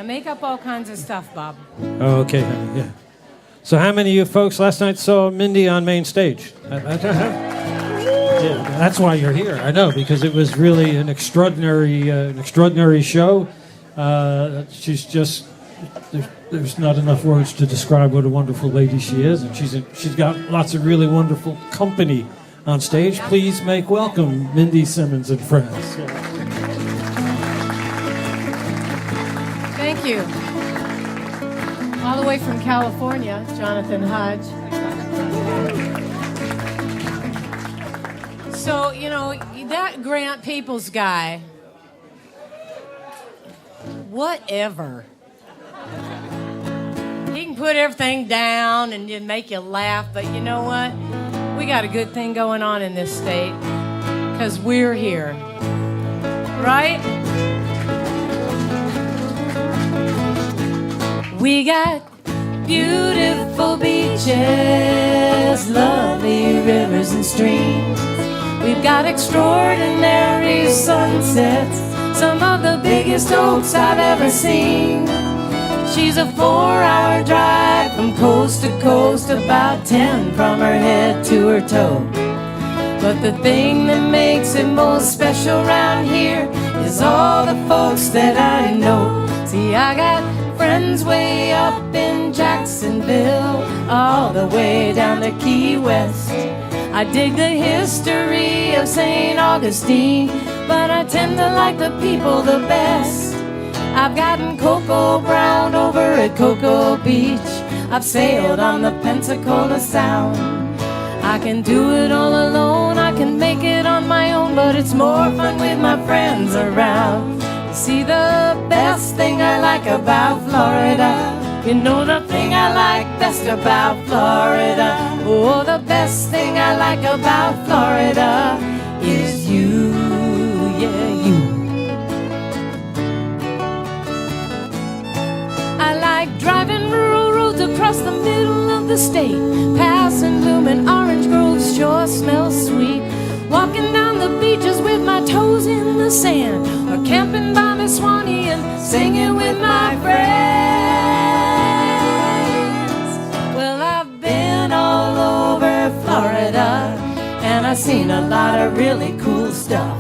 make up all kinds of stuff, Bob. Oh, okay, honey, yeah. So how many of you folks last night saw Mindy on main stage? Yeah, that's why you're here. I know, because it was really an extraordinary show. She's just there's not enough words to describe what a wonderful lady she is, and she's got lots of really wonderful company on stage. Please make welcome Mindy, Simmons, and friends. Thank you. All the way from California, Jonathon, Hodge. So, you know, that Grant Peoples guy, whatever. He can put everything down and just make you laugh, but you know what? We got a good thing going on in this state, because we're here. Right? We got beautiful beaches, lovely rivers and streams. We've got extraordinary sunsets, some of the biggest oaks I've ever seen. She's a 4-hour drive from coast to coast, about 10 from her head to her toe. But the thing that makes it most special around here is all the folks that I know. See, I got friends way up in Jacksonville, all the way down to Key West. I dig the history of St. Augustine, but I tend to like the people the best. I've gotten cocoa brown over at Cocoa Beach. I've sailed on the Pensacola Sound. I can do it all alone, I can make it on my own, but it's more fun with my friends around. See, the best thing I like about Florida, you know the thing I like best about Florida, oh, the best thing I like about Florida is you, yeah, you. I like driving rural roads across the middle of the state, passing blooming orange groves, sure smells sweet. Walking down the beaches with my toes in the sand, or camping by Miss Swanee and singing with my friends. Well, I've been all over Florida, and I've seen a lot of really cool stuff.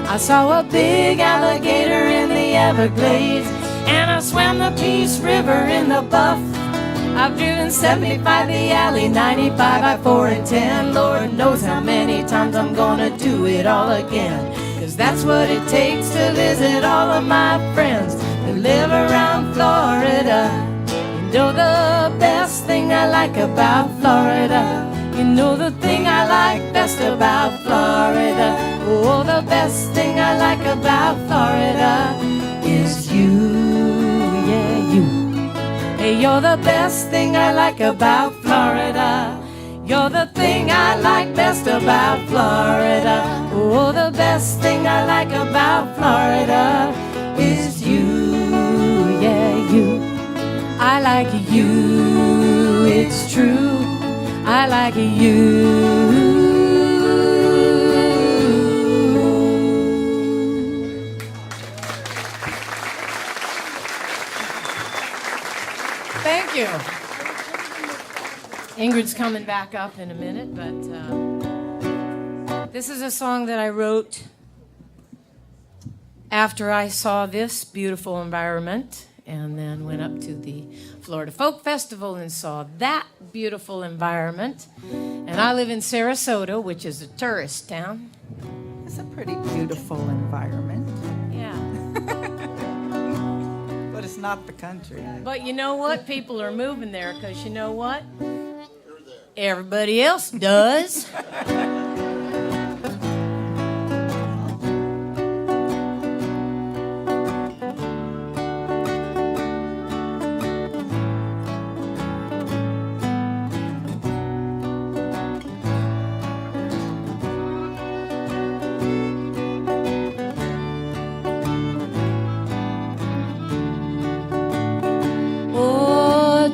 I saw a big alligator in the Everglades, and I swam the Peace River in the Buff. I've driven 75 the alley, 95 by 4 and 10. Lord knows how many times I'm gonna do it all again, 'cause that's what it takes to visit all of my friends that live around Florida. You know the best thing I like about Florida, you know the thing I like best about Florida, oh, the best thing I like about Florida is you, yeah, you. Hey, you're the best thing I like about Florida. You're the thing I like best about Florida. Oh, the best thing I like about Florida is you, yeah, you. I like you, it's true. I like you. Thank you. Ingrid's coming back up in a minute, but this is a song that I wrote after I saw this beautiful environment and then went up to the Florida Folk Festival and saw that beautiful environment. And I live in Sarasota, which is a tourist town. It's a pretty beautiful environment. Yeah. But it's not the country. But you know what? People are moving there because you know what? Everybody else does.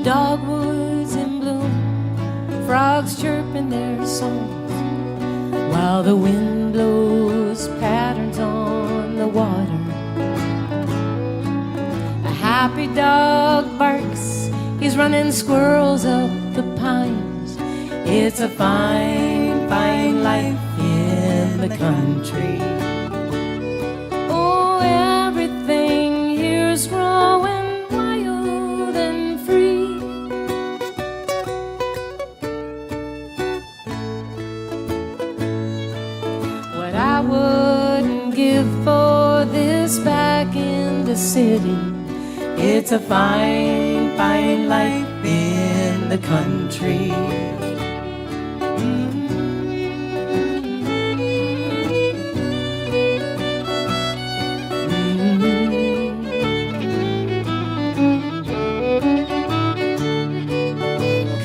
Dogwoods in bloom, frogs chirping their songs, while the wind blows patterns on the water. happy dog barks, he's running squirrels up the pines. It's a fine, fine life in the country. Oh, everything here's growing wild and free. What I wouldn't give for this back in the city. It's a fine, fine life in the country.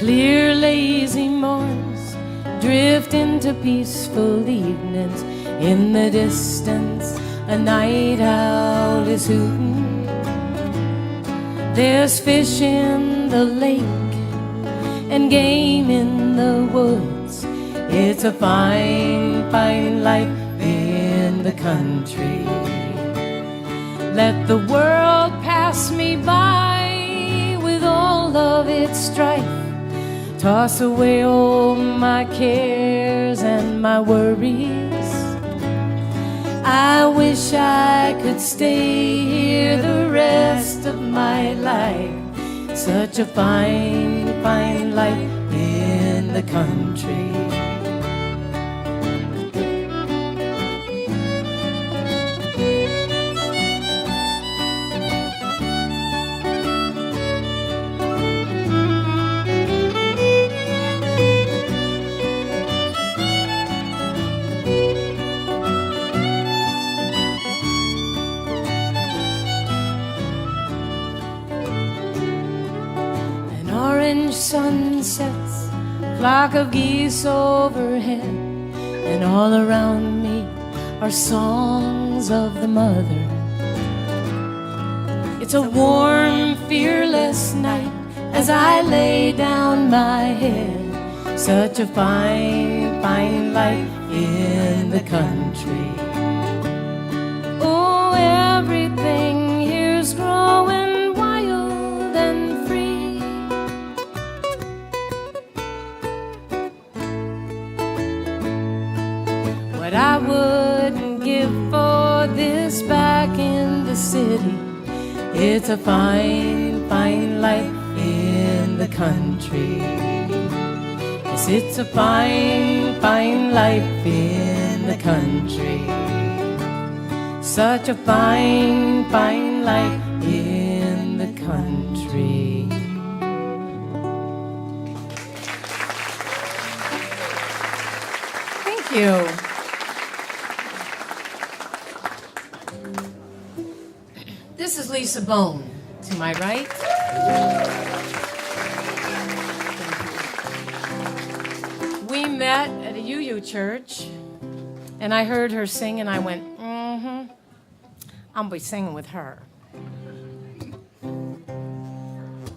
Clear, lazy morns drift into peaceful evenings. In the distance, a night owl is hooting. There's fish in the lake and game in the woods. It's a fine, fine life in the country. Let the world pass me by with all of its strife. Toss away all my cares and my worries. I wish I could stay here the rest of my life. Such a fine, fine life in the country. Sunsets, flock of geese overhead, and all around me are songs of the mother. It's a warm, fearless night as I lay down my head. Such a fine, fine life in the country. Oh, everything here's growing wild and free. I wouldn't give for this back in the city. It's a fine, fine life in the country. Yes, it's a fine, fine life in the country. Such a fine, fine life in the country. Thank you. This is Lisa Bohn, to my right. We met at a UU church, and I heard her sing, and I went, I'm going to be singing with her.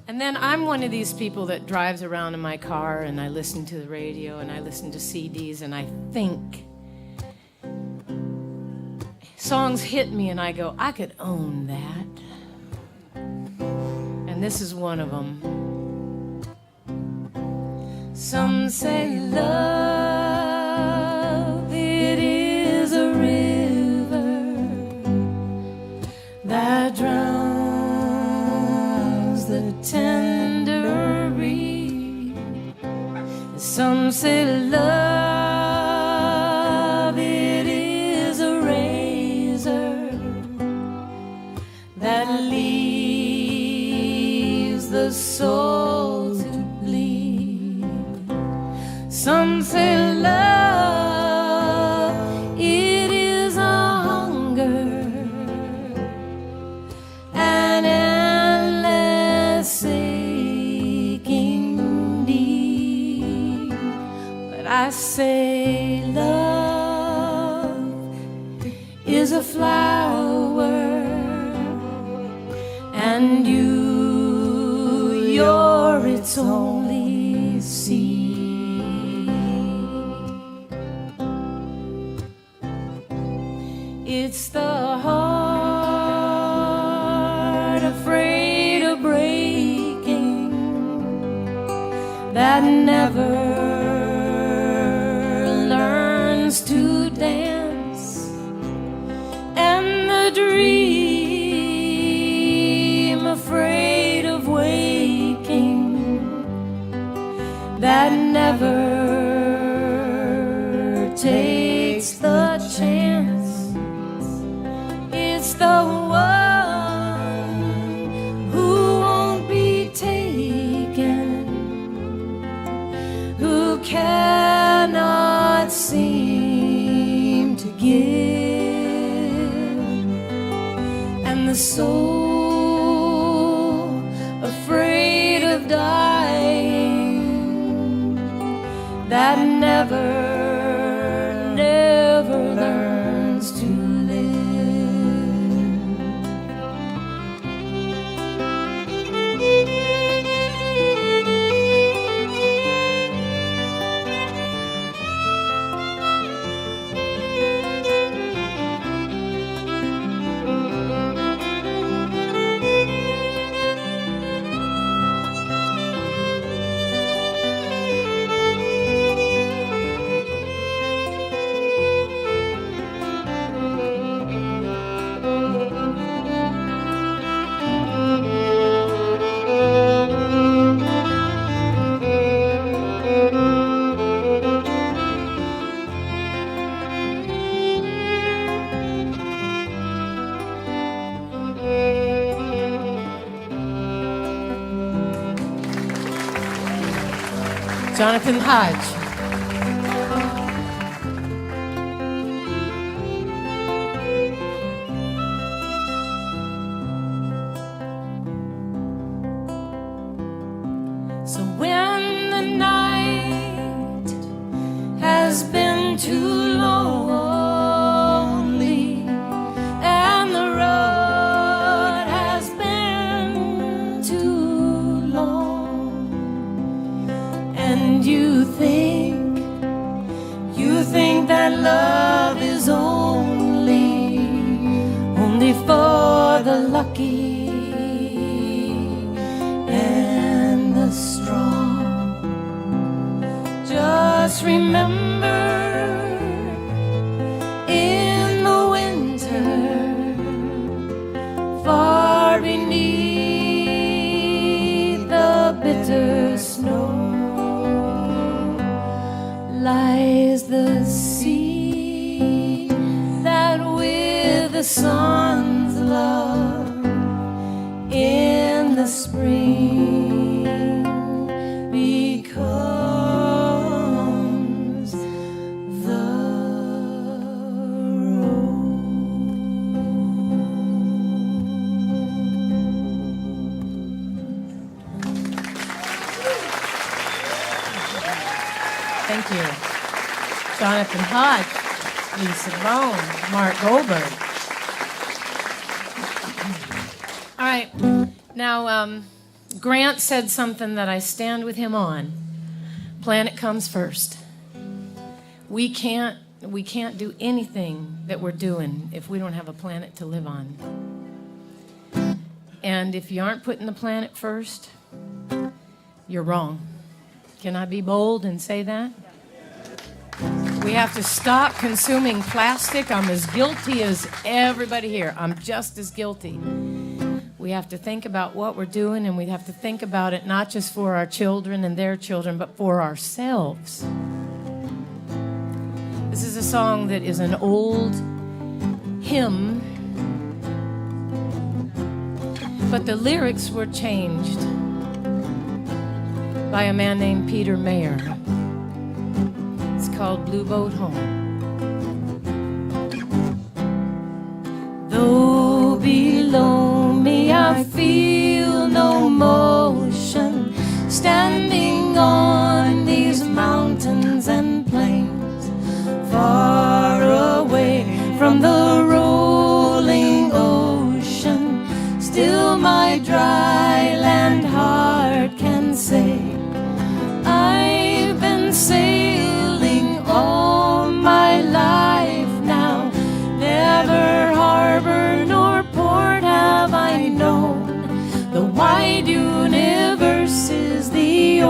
And then I'm one of these people that drives around in my car, and I listen to the radio, and I listen to CDs, and I think. Songs hit me and I go, I could own that. And this is one of them. Some say love, it is a river that drowns the tender reed. Some say love, it is a that leaves the soul to bleed. Some say love, it is a hunger, an endless aching need. But I say love is a flower, and you're its only seed. It's the heart afraid that never learns to dance, and the dream afraid of waking that never takes the chance. It's the one who won't be taken, who cannot seem to give, and the soul afraid of dying that never learns to Jonathon Hodge. So when the night has been too lonely and the road has been too long, and you think that love is only for the lucky and the strong, just remember in the winter, far beneath the bitter snow, lies the sea that with the sun's love in the spring becomes the Thank you. Jonathon Hodge, Lisa Bohn, Mark Goldberg. All right. Now, Grant said something that I stand with him on. Planet comes first. We can't do anything that we're doing if we don't have a planet to live on. And if you aren't putting the planet first, you're wrong. Can I be bold and say that? We have to stop consuming plastic. I'm as guilty as everybody here. I'm just as guilty. We have to think about what we're doing, and we have to think about it not just for our children and their children, but for ourselves. This is a song that is an old hymn, but the lyrics were changed by a man named Peter Mayer. It's called Blue Boat Home. Though below me I feel no motion, standing on these mountains and plains, far away from the rolling ocean, still my dry land heart can say, I've been sailing all my life now, never harbor nor port have I known. The wide universe is the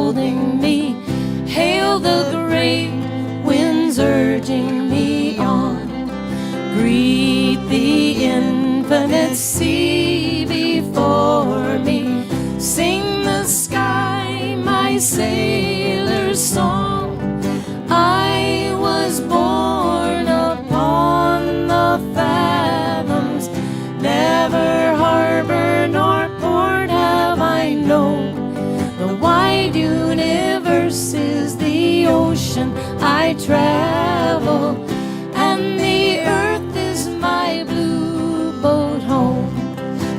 holding me. Hail the great winds urging me on. Greet the infinite sea before me. Sing the sky my sailor's song. I was born upon the fathoms. Never harbor nor port have I known. The wide universe is the ocean I travel, and the earth is my blue boat home.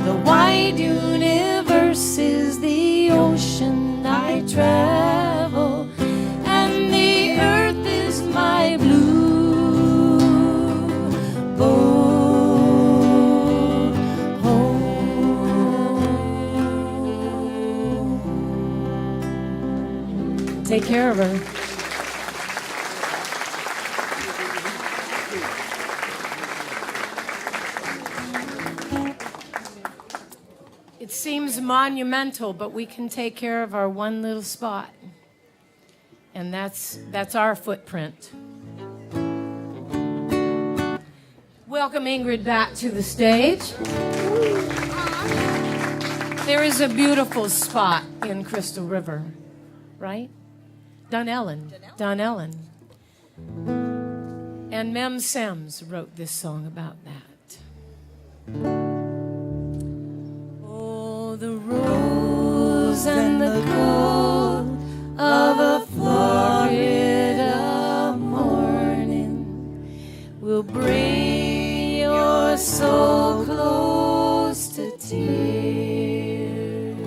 The wide universe is the ocean I travel, and the earth is my blue boat home. Take care of her. It seems monumental, but we can take care of our one little spot. And that's our footprint. Welcome Ingrid back to the stage. There is a beautiful spot in Crystal River, right? Dunellen. And Mem Sims wrote this song about that. Oh, the rose and the gold of a Florida morning will bring your soul close to tears.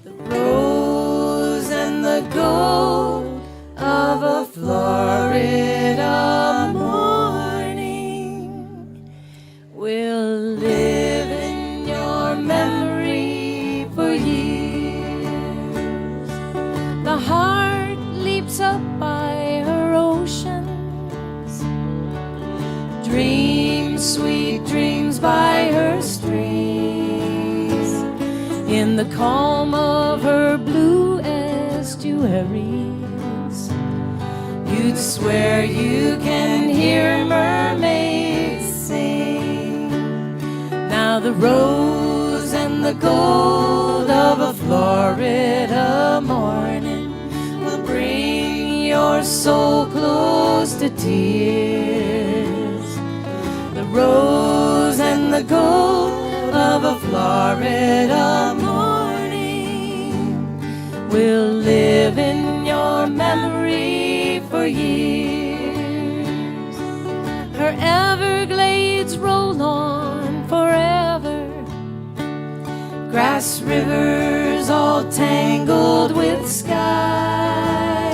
The rose and the gold of a Florida morning will live in your memory for years. The heart leaps up by her oceans, dreams, sweet dreams by her streams. In the calm of her blue estuaries, you'd swear you can hear mermaids sing. Now the rose and the gold of a Florida morning will bring your soul close to tears. The rose and the gold of a Florida morning will live in your memory for years. Her Everglades roll on forever, grass rivers all tangled with sky,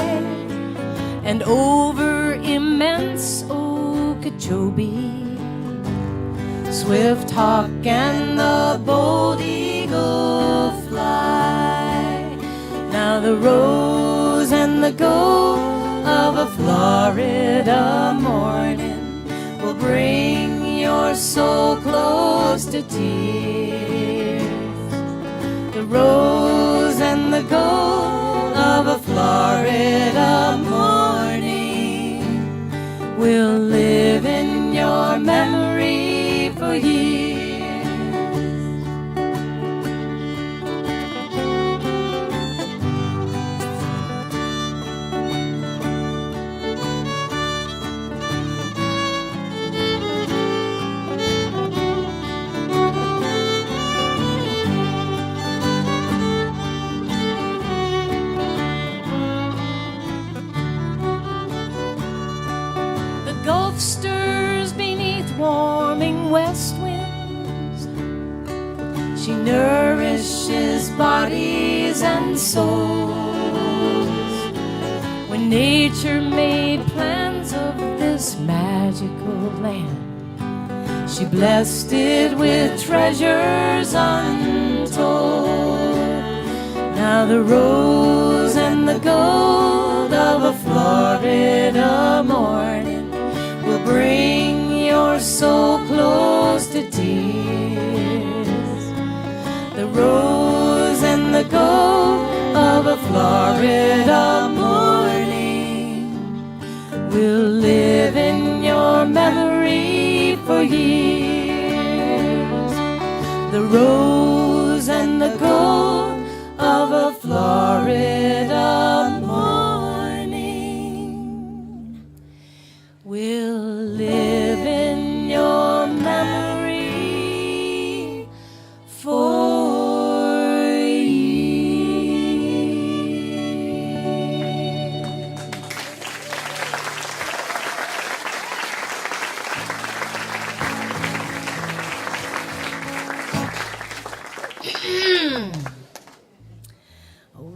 and over immense Okeechobee, Swift Hawk and the bold eagle fly. Now the rose and the gold of a Florida morning will bring your soul close to tears. The rose and the gold of a Florida morning will live in your memory for years. Gulf stirs beneath warming west winds. She nourishes bodies and souls. When nature made plans of this magical land, she blessed it with treasures untold. Now the rose and the gold of a Florida morning will bring your soul close to tears. The rose and the gold of a a Florida morning will live in your memory for years. The rose and the gold of a Florida morning will live in your memory for years.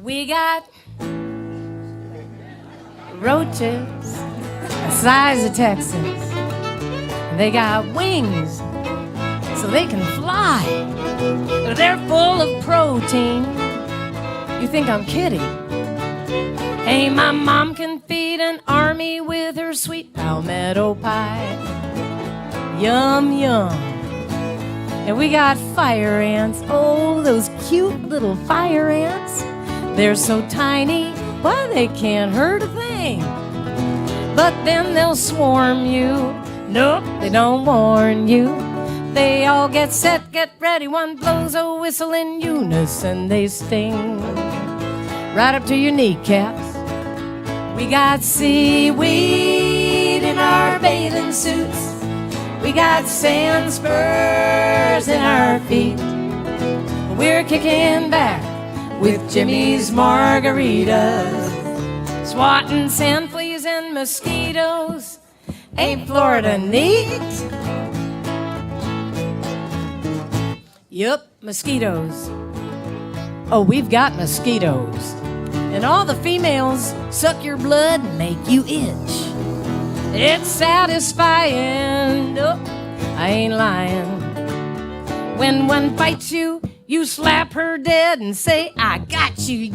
We got roaches the size of Texas. They got wings so they can fly. They're full of protein. You think I'm kidding? Hey, my mom can feed an army with her sweet palmetto pie. Yum, yum. And we got fire ants. Oh, those cute little fire ants. They're so tiny, why, they can't hurt a thing. But then they'll swarm you. Nope, they don't warn you. They all get set, get ready. One blows a whistle in unison. They sting right up to your kneecaps. We got seaweed in our bathing suits. We got sand spurs in our feet. We're kicking back with Jimmy's margaritas, swatting sand fleas and mosquitoes. Ain't Florida neat? Yup, mosquitoes. Oh, we've got mosquitoes. And all the females suck your blood and make you itch. It's satisfying. Nope, I ain't lying. When one bites you, you slap her dead and say, I got you,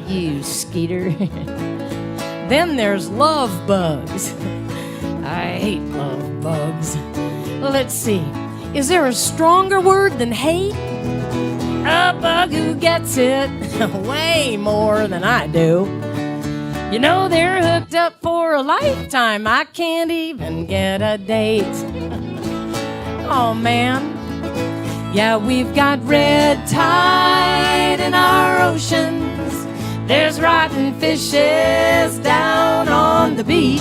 you skeeter. Then there's love bugs. I hate love bugs. Let's see. Is there a stronger word than hate? A bug who gets it way more than I do. You know they're hooked up for a lifetime. I can't even get a date. Oh, man. Yeah, we've got red tide in our oceans. There's rotten fishes down on the beach.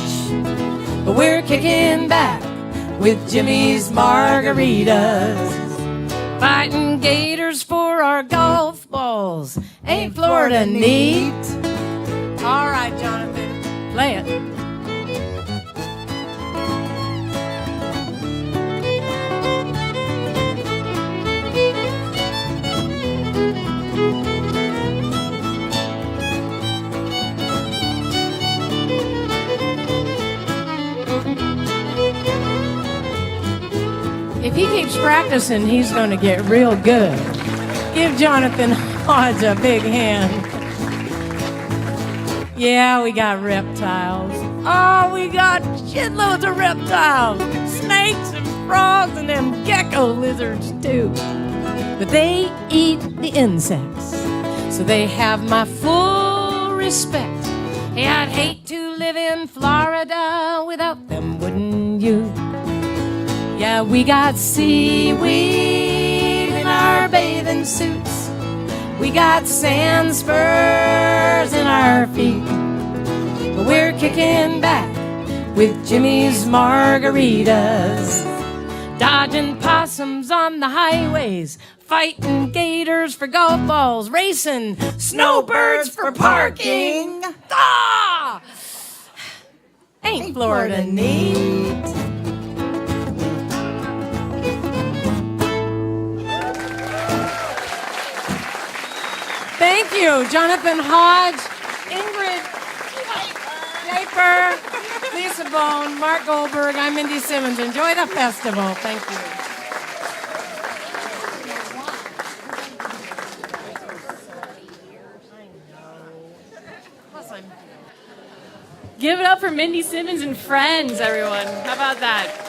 But we're kicking back with Jimmy's margaritas, fighting gators for our golf balls. Ain't Florida neat? All right, Jonathan, play it. If he keeps practicing, he's going to get real good. Give Jonathon Hodge a big hand. Yeah, we got reptiles. Oh, we got shitloads of reptiles. Snakes and frogs and them gecko lizards, too. But they eat the insects, so they have my full respect. Hey, I'd hate to live in Florida without them, wouldn't you? Yeah, we got seaweed in our bathing suits. We got sand spurs in our feet. But we're kicking back with Jimmy's margaritas, dodging possums on the highways, fighting gators for golf balls, racing snowbirds for parking. Ah! Ain't Florida neat? Thank you, Jonathon Hodge, Ingrid, Schaper, Lisa Bohn, Mark Goldberg. I'm Mindy Simmons. Enjoy the festival. Thank you. Give it up for Mindy Simmons and friends, everyone. How about that?